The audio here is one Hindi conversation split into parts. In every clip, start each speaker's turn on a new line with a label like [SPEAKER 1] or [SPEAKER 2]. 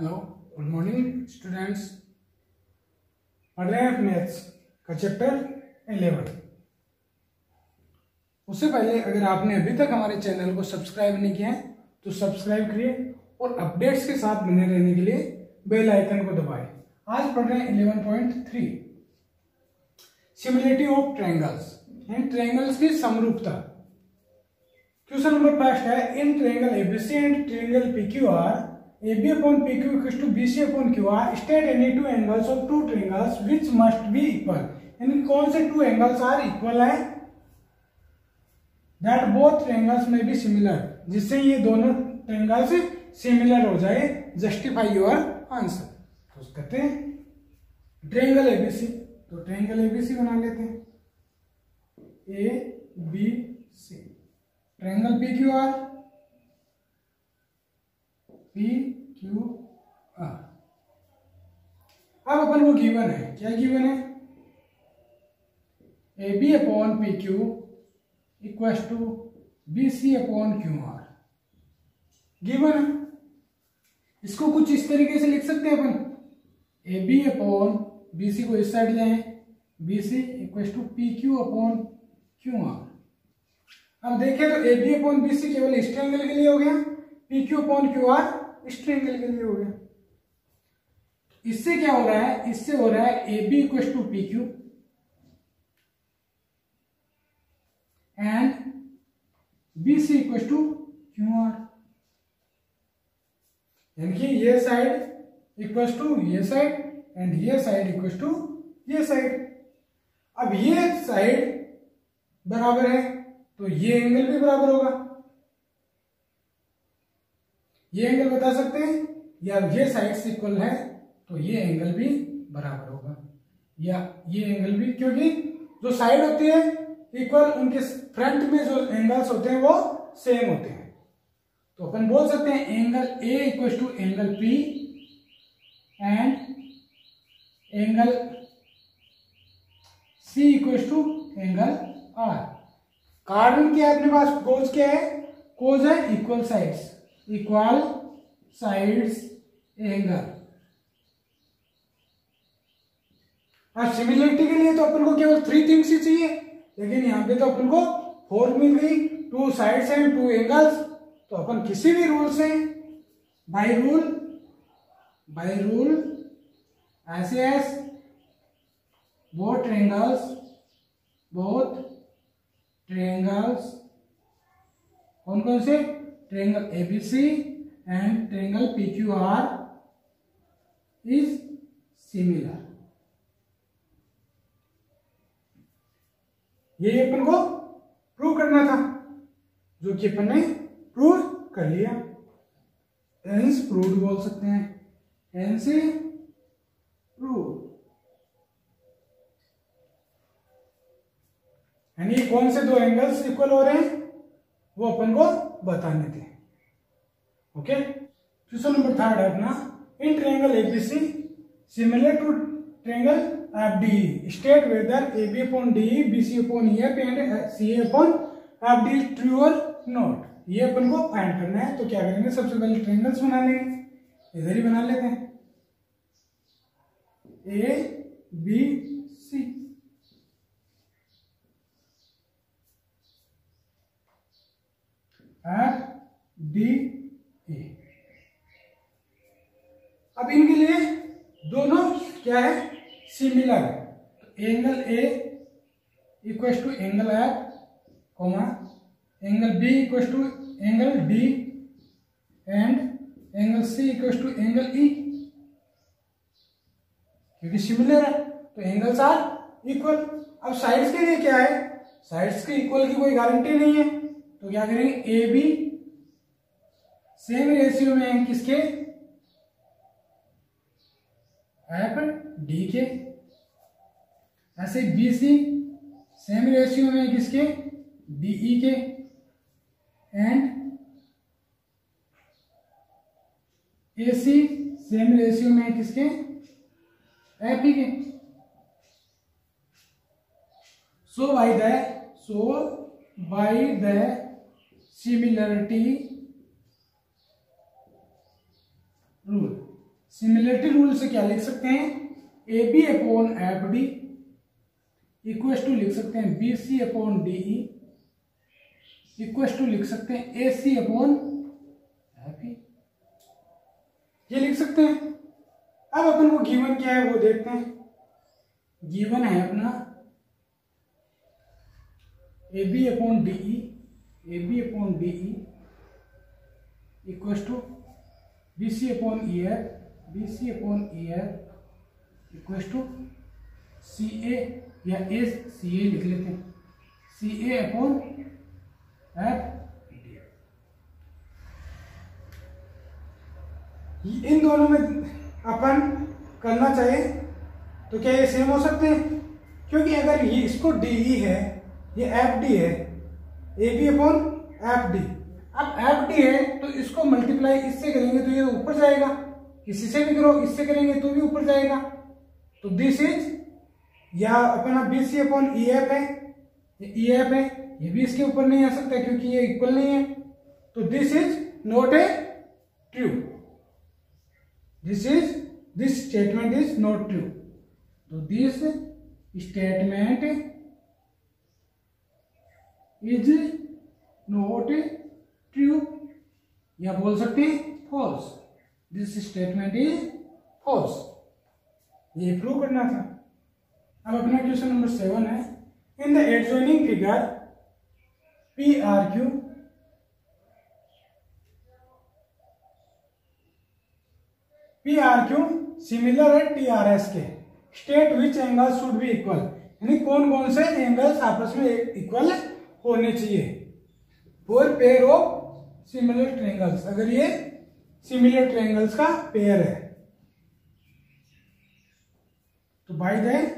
[SPEAKER 1] Hello, good morning students. पढ़ रहे हैं मैथ्स का चैप्टर 11। उससे पहले अगर आपने अभी तक हमारे चैनल को सब्सक्राइब नहीं किया है तो सब्सक्राइब करिए और अपडेट्स के साथ बने रहने के लिए बेल आइकन को दबाएं। आज पढ़ रहे हैं 11.3 similarity of triangles, in triangles की समरूपता। क्वेश्चन नंबर फर्स्ट है, इन triangle ABC and triangle PQR AB upon PQ equals to BC upon QR, state any two angles of two triangles which must be equal। यानी कौन से two angles are equal है? That both triangles may be similar, जिससे ये दोनों triangles similar हो जाए। Justify your answer। तो कहते हैं ट्रायंगल ABC, तो ट्रायंगल ABC बना लेते हैं ABC। Triangle PQR PQR। अब अपन को गिवन है, क्या गिवन है? AB upon PQ equals to BC upon QR given है। इसको कुछ इस तरीके से लिख सकते हैं अपन, AB अपॉन BC को इस साइड ले आए, BC equals to PQ upon QR। अब देखें तो AB अपॉन BC केवल इस ट्रायंगल के लिए हो गया, PQ अपॉन QR इस ट्रायंगल के लिए हो गया। इससे क्या हो रहा है? इससे हो रहा है AB equal to PQ and BC equal to QR। यानी कि ये साइड इक्वल टू ये साइड एंड ये साइड इक्वल टू ये साइड। अब ये साइड बराबर है तो ये एंगल भी बराबर होगा। ये एंगल बता सकते हैं, या ये साइड्स इक्वल है तो ये एंगल भी बराबर होगा, या ये एंगल भी, क्योंकि जो साइड होती है इक्वल, उनके फ्रंट में जो एंगल्स होते हैं वो सेम होते हैं। तो अपन बोल सकते हैं angle A equal to angle P and angle C equal to angle R। कारण क्या है अपने पास? कोज क्या है? कोज है equal sides, equal sides angle. और सिमिलरिटी के लिए तो अपन को केवल 3 थिंग्स ही चाहिए, लेकिन यहां पे तो अपन को 4 मिल गई, 2 साइड्स एंड 2 एंगल्स। तो अपन किसी भी रूल से बाय रूल ऐसे एस बोथ ट्रायंगल्स कौन कौन से? Triangle ABC and triangle PQR is similar. ये अपन को प्रूव करना था, जो कि अपन ने प्रूव कर लिया। हेंस प्रूव्ड बोल सकते हैं, हेंस प्रूव। यानी कौन से 2 एंगल्स इक्वल हो रहे हैं वो अपन को बताने थे। ओके, क्वेश्चन नंबर 3 है अपना, in triangle ABC similar to triangle FDE, state whether AB upon DE, BC upon EF and CA upon FD is true और नॉट। ये अपन को फाइंड करना है। तो क्या करेंगे? सबसे पहले ट्रायंगल्स बना लेंगे, इधर ही बना लेते हैं ABC। FDE। अब इनके लिए दोनों क्या है? सिमिलर है। तो angle A equal to angle F, comma angle B equal to angle D and angle C equal to angle E। क्योंकि सिमिलर है तो एंगल्स आर इक्वल। अब साइड्स के लिए क्या है? साइड्स के इक्वल की कोई गारंटी नहीं है, तो क्या करेंगे? AB सेम रेशियो में है किसके? FD के। ऐसे BC सेम रेशियो में है किसके? DE के। एंड AC सेम रेशियो में है किसके? FE के। So by the similarity rule, similarity rule से क्या लिख सकते हैं, A B upon F D equal to लिख सकते हैं B C upon D E equal to लिख सकते हैं ए सी अपॉन एफ ई, ये लिख सकते हैं। अब अपन को गिवन क्या है वो देखते हैं। गिवन है अपना A B upon D E equal to B C upon E F equal to C A या ए सी ए लिख लेते हैं, सी ए अपॉन एफ। इन दोनों में अपन करना चाहिए तो क्या ये सेम हो सकते हैं, क्योंकि अगर ये इसको डी ई है, ये एफ डी है, A B upon F D. अब एफ डी है तो इसको मल्टीप्लाई इससे करेंगे तो ये ऊपर जाएगा, किसी से भी करो इससे करेंगे तो भी ऊपर जाएगा। तो दिस इज, या अपना B C upon E F है, ई एफ है, ये भी इसके ऊपर नहीं आ सकता क्योंकि ये इक्वल नहीं है। तो this is not a true, this statement is not true. तो this statement is not true, या बोल सकते हैं false, this statement is false. ये प्रूव करना था। अब अपना क्वेश्चन नंबर 7 है, in the adjoining figure P R Q similar है टी आर एस के, state which angle should be equal, यानी कौन कौन से एंगल्स आपस में इक्वल होने चाहिए for pair of similar triangles, अगर ये सिमिलर ट्रायंगल्स का पेयर है। तो बाय द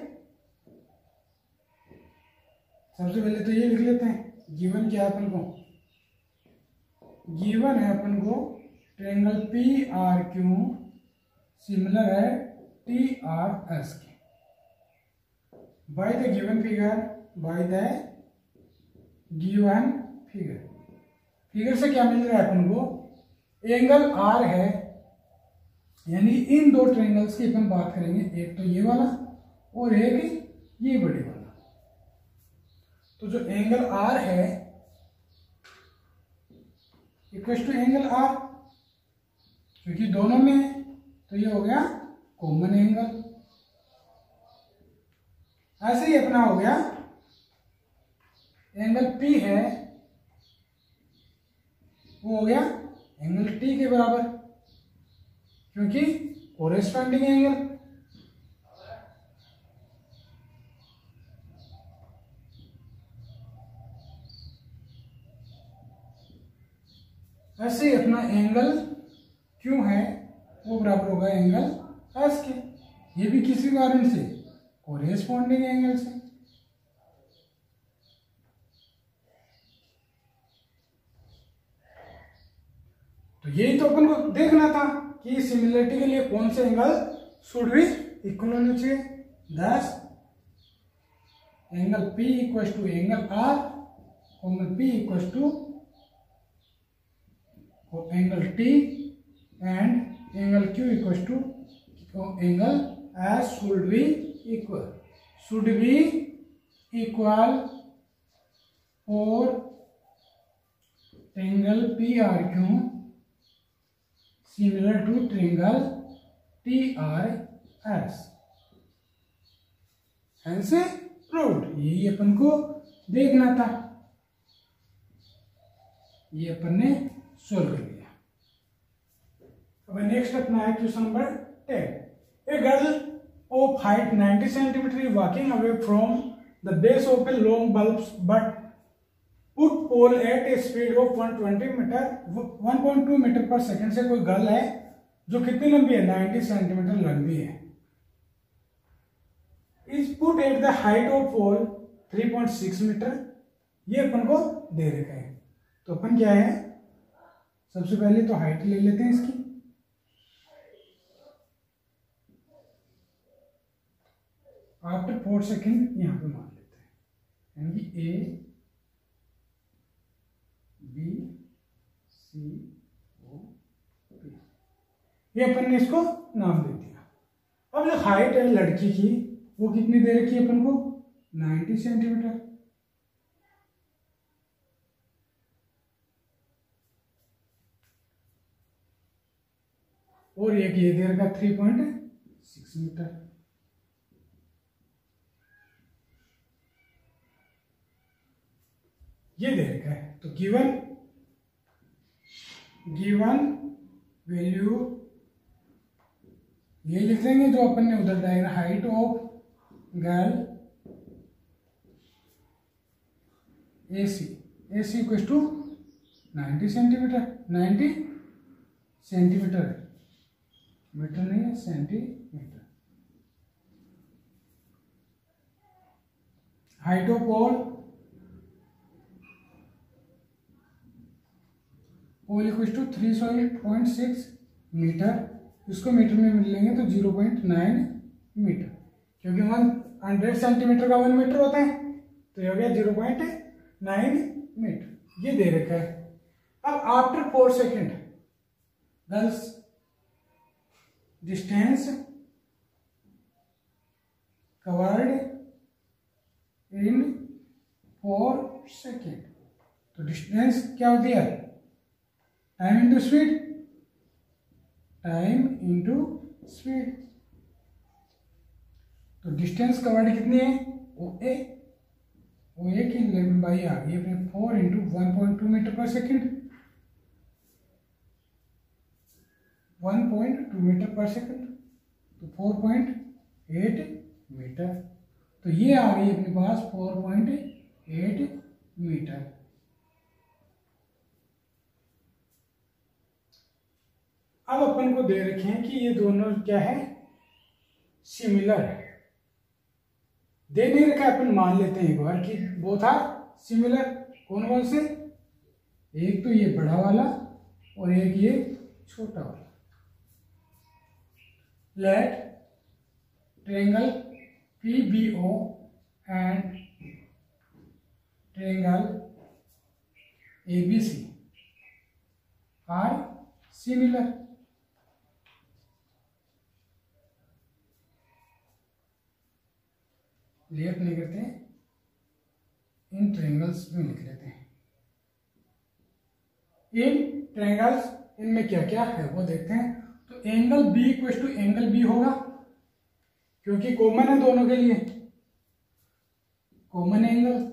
[SPEAKER 1] सबसे पहले तो ये लिख लेते हैं, गिवन क्या है अपन को, गिवन है अपन को triangle P R Q similar है टी आर एस के, by the given figure, by the given figure. Figure से क्या मिल रहा है अपन को, एंगल आर है, यानी इन दो ट्रायंगल्स की अपन बात करेंगे, एक तो ये वाला और एक ये बड़े वाला। तो जो एंगल आर है इक्वल टू एंगल आर, क्योंकि दोनों में है तो ये हो गया कॉमन एंगल। ऐसे ही अपना हो गया एंगल पी है वो हो गया एंगल टी के बराबर, क्योंकि कोरेस्पॉन्डिंग एंगल। ऐसे ही अपना एंगल क्यों है वो बराबर होगा एंगल एस के, ये भी किसी कारण से कोरेस्पॉन्डिंग एंगल से। तो यही तो अपन को देखना था कि सिमिलरिटी के लिए कौन से एंगल शुड बी इक्वल होने चाहिए। दस angle P equal to angle R, angle P equal to angle T and angle Q equal to angle S should be equal for angle PRQ similar to triangle TRS, hence proved। यही अपन को देखना था, ये अपन ने सोल्व कर लिया। अब नेक्स्ट अपना है question number 10। A girl of height 90 centimetre is walking away from the base of a long bulb but put pole at a speed of 1.2 metre per second से कोई गर्ल है जो कितनी लंबी है, 90 सेंटीमीटर लंबी है, is put at the height of pole 3.6 metre, ये अपन को दे रखा है। तो अपन क्या है, सबसे पहले तो हाइट ले लेते हैं इसकी, आफ्टर 4 सेकेंड यहां पे मान लेते हैं, यानी ए बी सी ओ पी, ये अपन ने इसको नाम दे दिया। अब जो हाइट है लड़की की वो कितनी दे रखी है अपन को, 90 सेंटीमीटर। और एक ये दे रखा 3.6 मीटर। ये दे रखा है। तो गिवन वैल्यू ये लिख देंगे जो अपन ने उधर diagram, height of girl AC equal to 90 centimetre. 90 centimetre है, मीटर नहीं है, centimetre. Height of pole equal to 3.6 metre. इसको मीटर में मिल लेंगे तो 0.9 मीटर, क्योंकि 100 सेंटीमीटर का 1 मीटर होता है, तो ये हो गया 0.9 मीटर। ये दे रखा है। अब after 4 second girls distance covered in 4 second. तो डिस्टेंस क्या होती है, time into speed, time into speed. तो डिस्टेंस कवर्ड कितनी है, OA की लंबाई आ गई अपने 4 इंटू 1.2 मीटर पर सेकेंड, 1.2 मीटर पर सेकेंड, तो 4.8 मीटर। तो ये आ गई अपने पास 4.8 मीटर। अब अपन को दे रखे हैं कि ये दोनों क्या है, सिमिलर है। दे नहीं रखा, अपन मान लेते हैं एक बार कि वो था सिमिलर। कौन कौन से, एक तो ये बड़ा वाला और एक ये छोटा वाला। Let triangle PBO and triangle ABC are similar. Late नहीं करते हैं, इन ट्रायंगल्स में लिख लेते हैं। इन ट्रायंगल्स, इनमें क्या क्या है वो देखते हैं। तो angle B equal to angle B होगा, क्योंकि कॉमन है दोनों के लिए, कॉमन एंगल।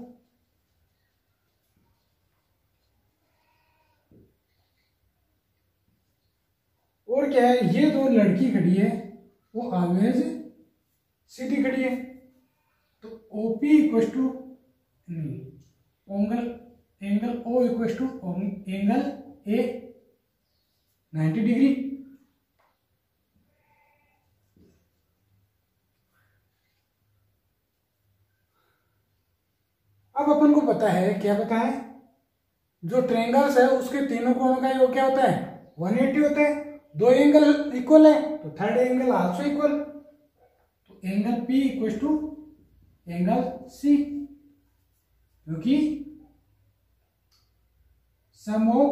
[SPEAKER 1] और क्या है, ये दो लड़की खड़ी है वो ऑलवेज सीधी खड़ी है, तो OP equal to angle O equal to angle A 90 degree. अब अपन को पता है, क्या पता है, जो ट्रायंगल्स है उसके तीनों कोणों का योग क्या होता है, 180 होता है। दो एंगल इक्वल है तो थर्ड एंगल आल्सो इक्वल। तो angle P equal to angle C, क्योंकि सम ऑफ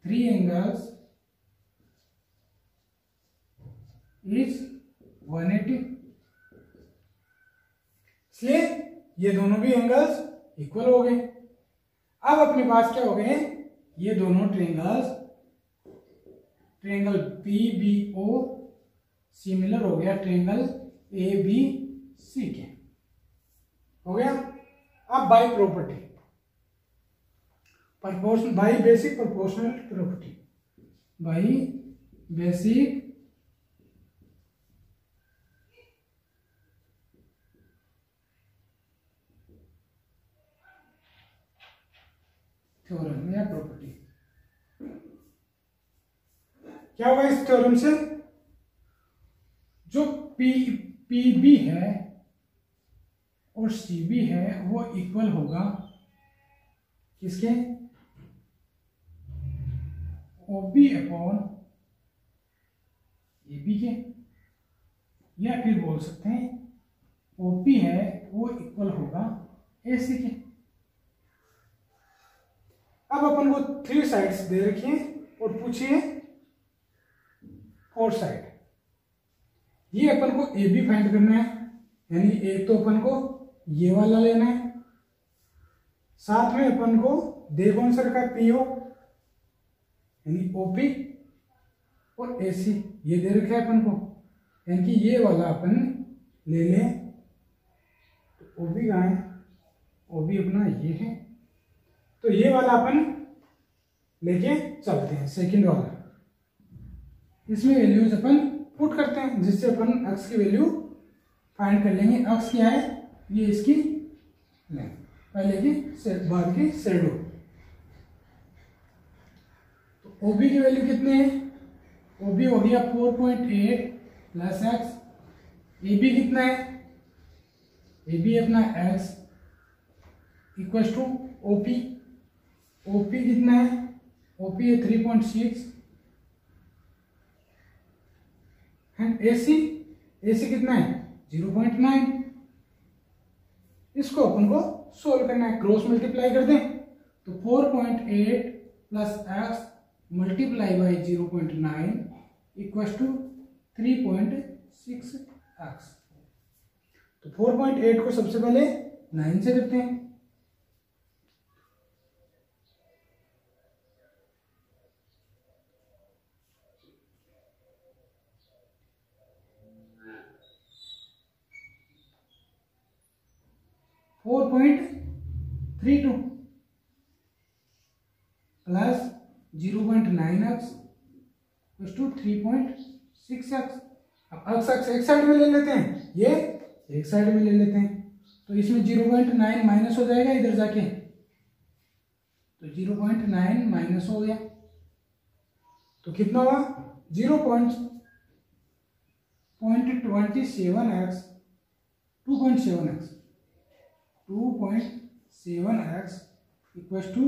[SPEAKER 1] 3 एंगल्स इज 180। इसलिए ये दोनों भी एंगल्स इक्वल हो गए। अब अपने पास क्या हो गए, ये दोनों ट्रायंगल्स, ट्रायंगल PBO सिमिलर हो गया ट्रायंगल ABC के, हो गया। अब by property, proportion, by basic proportional property, by basic theorem या प्रॉपर्टी। क्या होगा इस थ्योरम से, जो PB है और CB है वो इक्वल होगा किसके, OB अपॉन AB के, या फिर बोल सकते हैं OP है वो इक्वल होगा AC के। अब अपन को 3 साइड्स दे रखी हैं और पूछिए फोर साइड। ये अपन को ए बी फाइंड करना है, यानी एक तो अपन को ये वाला लेना है, साथ में अपन को दे कौन सा रखा है, पीओ यानी ओपी और एसी ये दे रखा है अपन को, यानी कि ये वाला अपन ले लें। तो ओबी कहाँ है, ओबी अपना ये है, तो ये वाला अपन लेके चलते हैं सेकंड वाला। इसमें वैल्यूज अपन पुट करते हैं जिससे अपन अक्स की वैल्यू फाइंड कर लेंगे। अक्स क्या है, ये इसकी लेंथ, पहले की बाद की शेडो। तो ओबी की वैल्यू कितनी है, ओबी हो गया 4.8 प्लस एक्स। एबी कितना है, एबी अपना X equal to OP, OP कितना है, ओपी है 3.6 एंड एसी, एसी कितना है 0.9। इसको अपन को सोल्व करना है, क्रॉस मल्टीप्लाई कर दें तो 4.8 plus X multiply by 0.9 equal to 3.6 X. तो 4.8 को सबसे पहले 9 से करते हैं, (4.32) प्लस 0.9x टू 3.6x। अब x एक साइड में ले लेते हैं, ये एक साइड में ले लेते हैं, तो इसमें 0.9 माइनस हो जाएगा इधर जाके, तो 0.9 माइनस हो गया, तो कितना हुआ 0.27x 2.7x इक्वल टू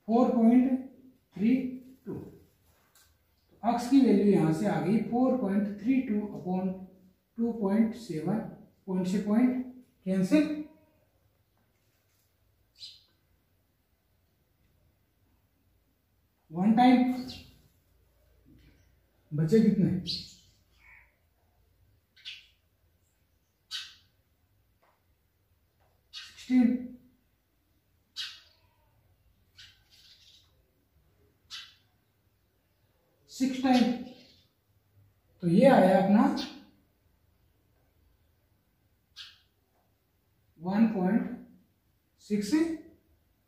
[SPEAKER 1] 4.32। अक्स की वैल्यू यहां से आ गई 4.32 अपॉन 2.7, पॉइंट से पॉइंट कैंसिल, वन टाइम बचे कितने 16, 6 टाइम, तो ये आया अपना 1.6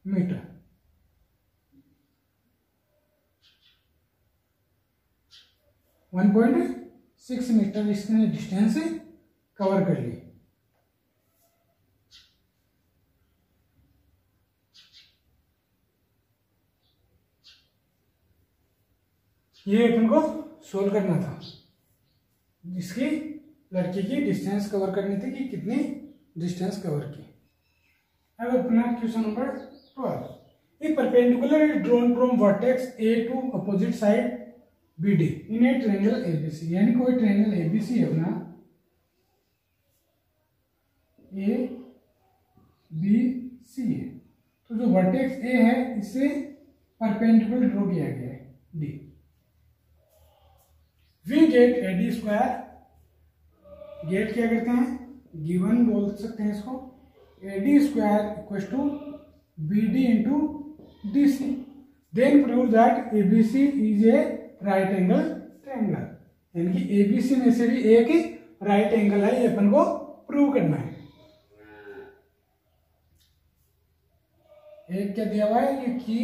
[SPEAKER 1] मीटर। इसने डिस्टेंस कवर कर ली। ये अपन को सोल्व करना था, जिसकी लड़की की डिस्टेंस कवर करनी थी कि कितनी डिस्टेंस कवर की। अब अपना question number 12, a perpendicular is drawn from vertex A to opposite side B D in a triangle ABC, यानी कोई ट्रायंगल एबीसी है अपना, ए बी सी है, तो जो वर्टेक्स ए है इससे परपेंडिकुलर ड्रॉ किया गया है D. We get A D square, get क्या करते हैं, गिवन बोल सकते हैं इसको, A D square equal to B D into D C. Then prove that A B C is a right angle triangle, यानी कि ए बी सी में से भी एक राइट एंगल है, ये अपन को प्रूव करना है। एक क्या दिया हुआ है कि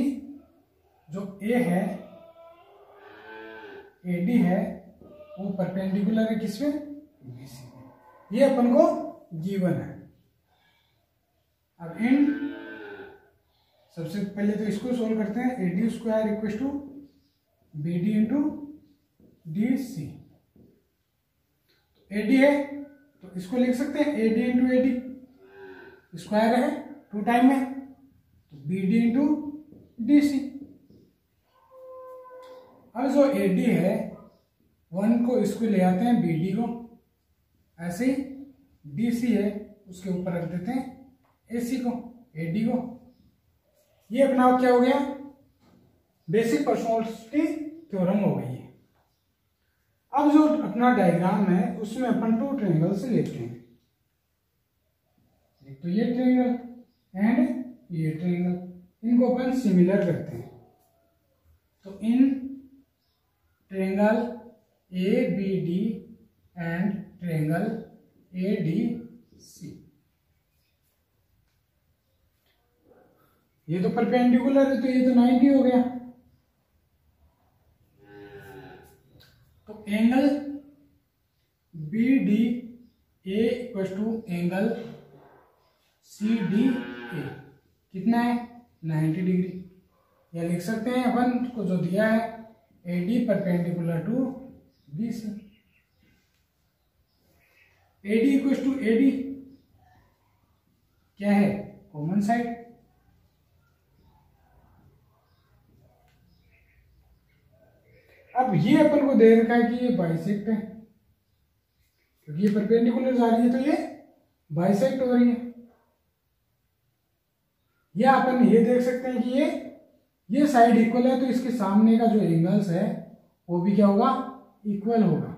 [SPEAKER 1] जो ए है ए डी है वो परपेंडिकुलर है किसमें, बीसी में, ये अपन को गिवन है। अब इन सबसे पहले तो इसको सोल्व करते हैं, A D square equal to B D into D C. A D है तो इसको लिख सकते हैं A D into A D, square है 2 टाइम में, तो B D into D C. अब जो ए डी है 1 को इसको ले आते हैं बी डी को, ऐसे ही डी सी है उसके ऊपर रख देते हैं ए सी को, ए डी को। ये अपना क्या हो गया, बेसिक पर्सनैलिटी थ्योरम हो गई है। अब जो अपना डायग्राम है उसमें अपन टू ट्रायंगल्स लेते हैं, एक तो ये ट्रायंगल एंड ये ट्रायंगल, इनको अपन सिमिलर करते हैं। तो in triangle A B D and triangle A D C, ये तो परपेंडिकुलर है तो ये तो 90 हो गया। तो angle B D A equal to angle C D A कितना है 90 डिग्री, या लिख सकते हैं अपन को जो दिया है A D perpendicular to B C, A D equal to A D क्या है कॉमन साइड, अब ये अपन को दे रखा है कि ये बाइसेक्ट है, क्योंकि ये परपेंडिकुलर जा रही है तो ये बाइसेक्ट हो रही है। या अपन ये देख सकते हैं कि ये साइड इक्वल है तो इसके सामने का जो एंगल्स है वो भी क्या होगा इक्वल होगा।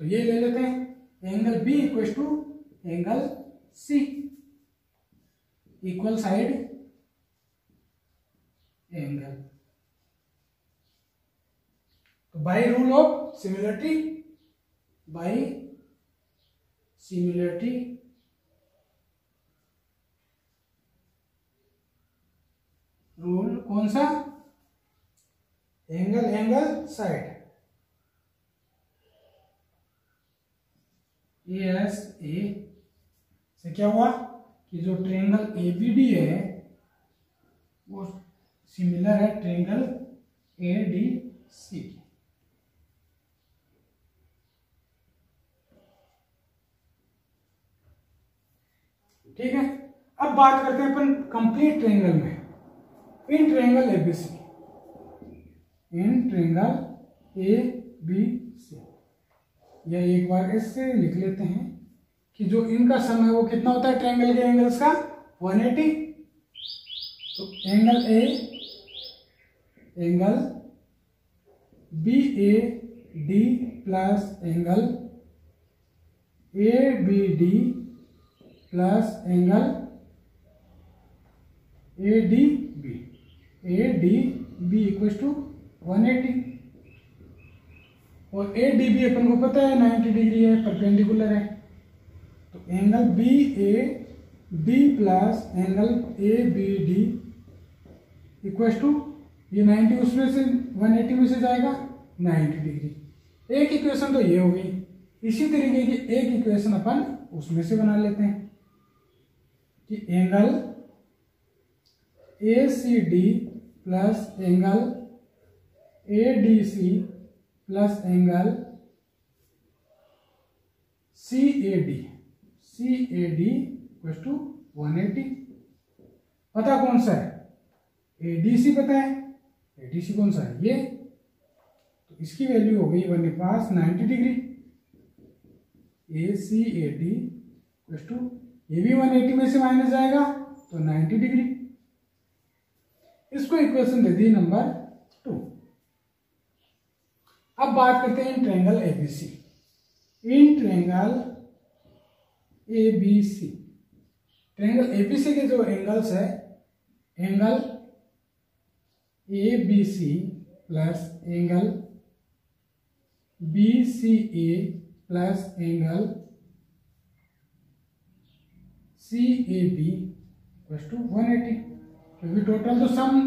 [SPEAKER 1] तो ये ले लेते हैं angle B equal to angle C, equal side angle. तो by rule of similarity, by similarity rule कौन सा, angle angle side, S A से क्या हुआ कि जो ट्रायंगल ए बी डी है वो सिमिलर है ट्रायंगल ए डी सी। ठीक है, अब बात करते हैं अपन कंप्लीट ट्रायंगल में। In triangle ABC, in triangle A B C, या एक बार इससे लिख लेते हैं कि जो इनका सम है वो कितना होता है ट्रायंगल के एंगल्स का 180। तो angle A, angle B A D plus angle A B D plus angle A D B, A D B equal to 180। और ए डी बी अपन को पता है 90 डिग्री है, परपेंडिकुलर है। तो angle B A D plus angle A B D equal to ये 90 उसमें से 180 में से जाएगा 90 डिग्री। एक इक्वेशन तो ये हो गई, इसी तरीके की एक इक्वेशन अपन उसमें से बना लेते हैं कि angle A C D plus angle A D C plus angle C A D, C A D equal to 180। पता कौन सा है, ए डी सी पता है, ए डी सी कौन सा है ये, तो इसकी वैल्यू हो गई अपने पास 90 degree. A C A D equal to ये भी 180 में से माइनस जाएगा तो 90 डिग्री। इसको इक्वेशन दे दी नंबर 2। अब बात करते हैं in triangle ABC, in triangle ABC, triangle ABC के जो एंगल्स है, angle A B C plus angle B C A plus angle C A B equal to 180। क्योंकि टोटल तो सम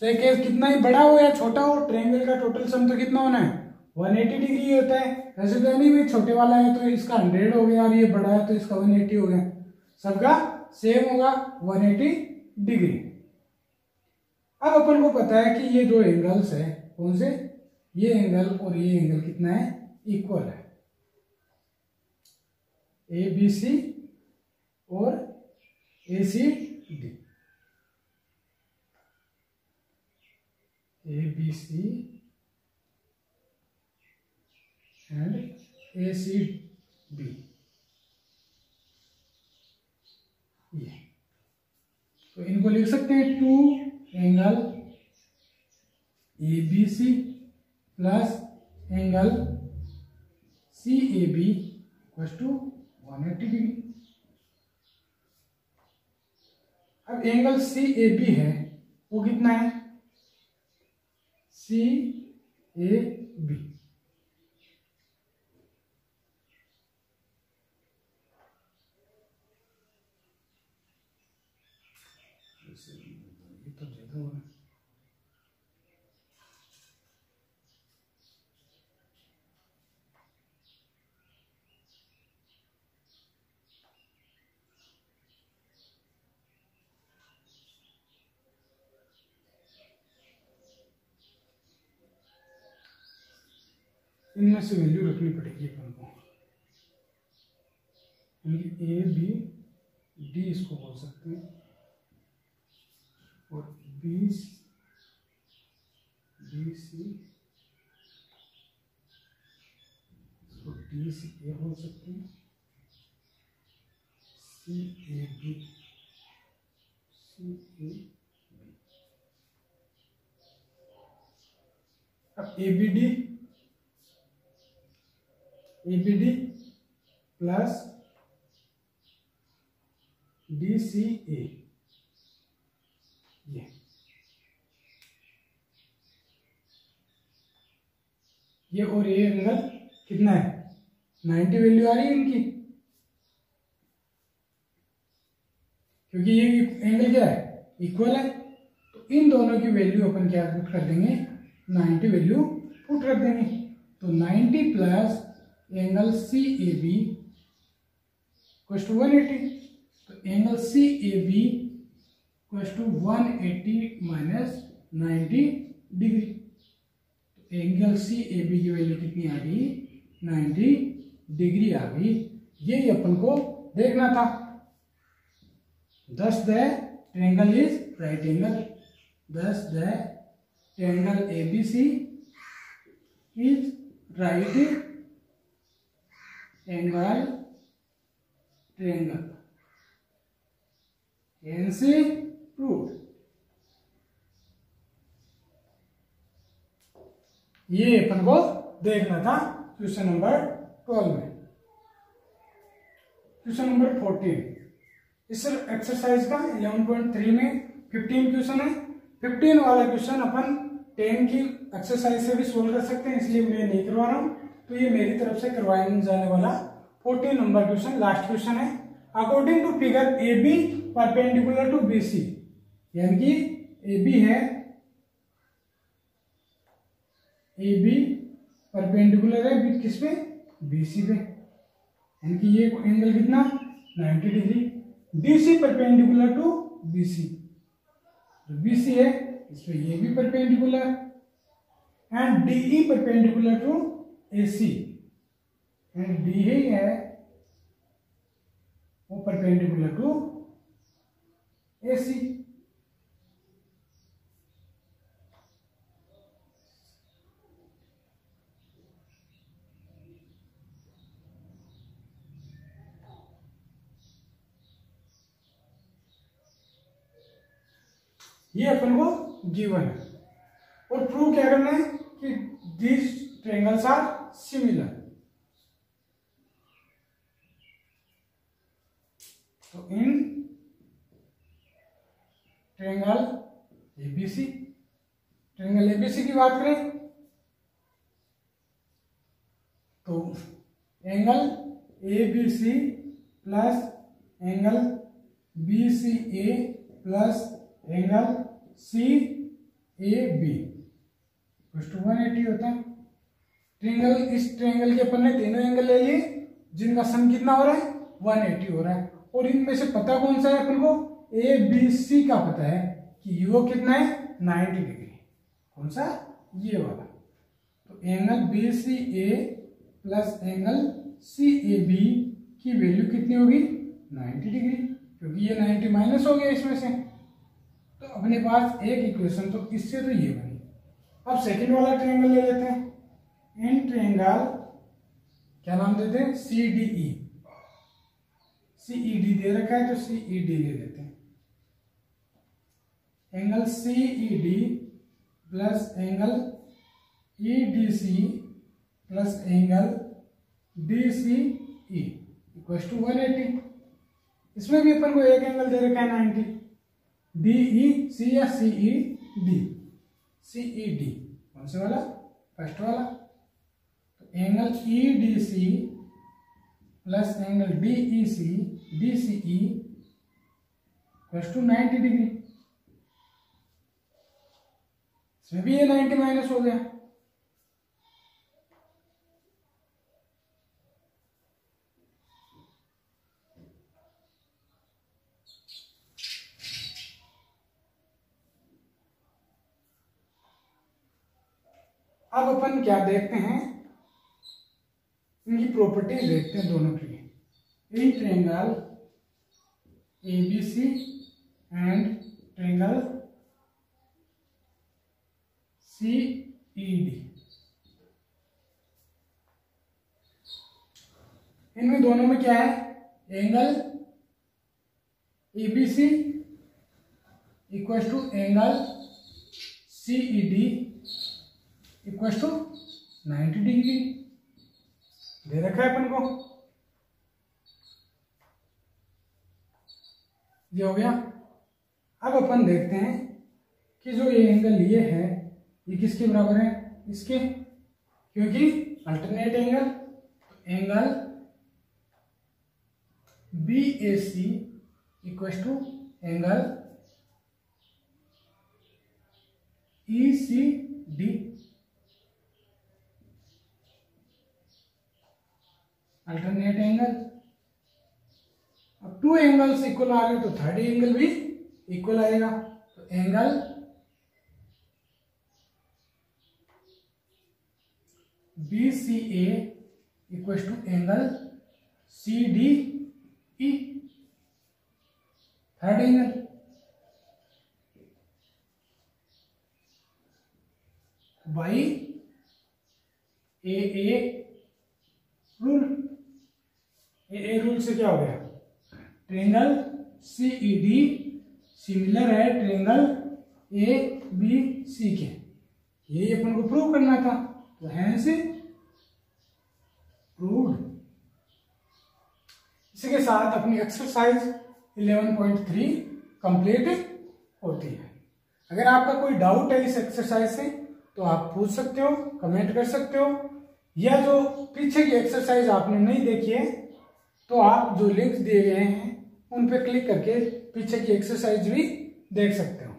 [SPEAKER 1] चाहे केस कितना ही बड़ा हो या छोटा हो, ट्रायंगल का टोटल सम तो कितना होना है 180 डिग्री होता है। ऐसे तो नहीं भी छोटे वाला है तो इसका 100 हो गया और ये बड़ा है तो इसका 180 हो गया, सबका सेम होगा 180 डिग्री। अब अपन को पता है कि ये दो एंगल्स है कौन से, ये एंगल और ये एंगल कितना है इक्वल है, ए बी सी और A C D, A B C and A C B. ये तो इनको लिख सकते हैं to angle A B C plus angle C A B equal to 180 degree. अब एंगल सी ए बी है वो कितना है, सी ए बी, ये तो ज्यादा हो रहा है। इनमें से वैल्यू रखनी पड़ेगी अपन को, ए बी डी इसको बोल सकते हैं, और बी सी इसको डी सी ए बोल सकते हैं, सी ए बी अब A B D plus D C A, ये और ये एंगल कितना है, 90 वैल्यू आ रही है इनकी, क्योंकि ये एंगल क्या है, इक्वल है। तो इन दोनों की वैल्यू अपन क्या पुट कर देंगे, 90 वैल्यू पुट कर देंगे। तो 90 plus angle C A B equal to 180, तो angle C A B equal to 180 minus 90 degree. तो एंगल सी ए बी की वैल्यू कितनी आ गई, 90 डिग्री आ गई। ये अपन को देखना था। Thus the triangle is right angle. Thus the triangle ABC is right angle triangle. Hence proved. ये अपन को देखना था क्वेश्चन नंबर 12 में। क्वेश्चन नंबर 14 इस एक्सरसाइज का 11.3 में 15 क्वेश्चन है। 15 वाला क्वेश्चन अपन 10 की एक्सरसाइज से भी सोल्व कर सकते हैं, इसलिए मैं नहीं करवा रहा हूँ। तो ये मेरी तरफ से करवाया जाने वाला 14 नंबर क्वेश्चन लास्ट क्वेश्चन है। According to figure A B perpendicular to B C, यानी कि ए बी है, ए बी परपेंडिकुलर है किस पे, बी सी पे, यानी कि ये एंगल कितना 90 degree. DC perpendicular to BC, जो BC है इस पे ये भी perpendicular, and DE perpendicular to AC, and DE है वो परपेंडिकुलर टू AC। ये अपन को गिवन है, और प्रूव क्या करना है कि दीज ट्रायंगल्स आर सिमिलर। तो in triangle ABC, triangle ABC की बात करें तो angle ABC plus angle BCA plus angle C A B 180 होता है। ट्रायंगल, इस ट्रायंगल के अपन ने तीनों एंगल ले लिए जिनका सम कितना हो रहा है 180 हो रहा है, और इनमें से पता कौन सा है अपन को, ए बी सी का पता है कि वो कितना है 90 डिग्री। कौन सा, ये वाला। तो angle B C A plus angle C A B की वैल्यू कितनी होगी 90 डिग्री, क्योंकि ये 90 माइनस हो गया इसमें से। तो अपने पास एक इक्वेशन तो इससे तो ये बनी। अब सेकंड वाला ट्रायंगल ले लेते हैं। इन ट्रायंगल क्या नाम देते हैं, सी डी ई, सीईडी दे रखा है तो सीईडी ले लेते हैं। Angle CED plus angle EDC plus angle DCE equals to 180। इसमें भी अपन को एक एंगल दे रखा है 90, DEC या CED, CED कौन से वाला? फर्स्ट वाला। तो angle EDC plus angle DEC DCE equals to 90 degree. इसमें भी ये 90 माइनस हो गया। अब अपन क्या देखते हैं, इनकी प्रॉपर्टीज देखते हैं दोनों की। In triangle ABC and triangle CED, इनमें दोनों में क्या है? Angle ABC equal to angle CED equal to 90 degree दे रखा है अपन को। ये हो गया। अब अपन देखते हैं कि जो ये एंगल ये है ये किसके बराबर है? इसके, क्योंकि अल्टरनेट एंगल। तो angle BAC equal to angle ECD, alternate angle. अब टू एंगल्स इक्वल आ रहे तो थर्ड एंगल भी इक्वल आएगा। तो angle BCA equal to angle CDE, third angle. By AA rule, AA rule से क्या हो गया? ट्रायंगल CED सिमिलर है ट्रायंगल ABC के। ये अपन को प्रूव करना था, तो हैंस प्रूव्ड। इसी के साथ अपनी एक्सरसाइज 11.3 कंप्लीट होती है। अगर आपका कोई डाउट है इस एक्सरसाइज से तो आप पूछ सकते हो, कमेंट कर सकते हो, या जो पीछे की एक्सरसाइज आपने नहीं देखी है तो आप जो लिंक दिए गए हैं उन पे क्लिक करके पीछे की एक्सरसाइज भी देख सकते हो।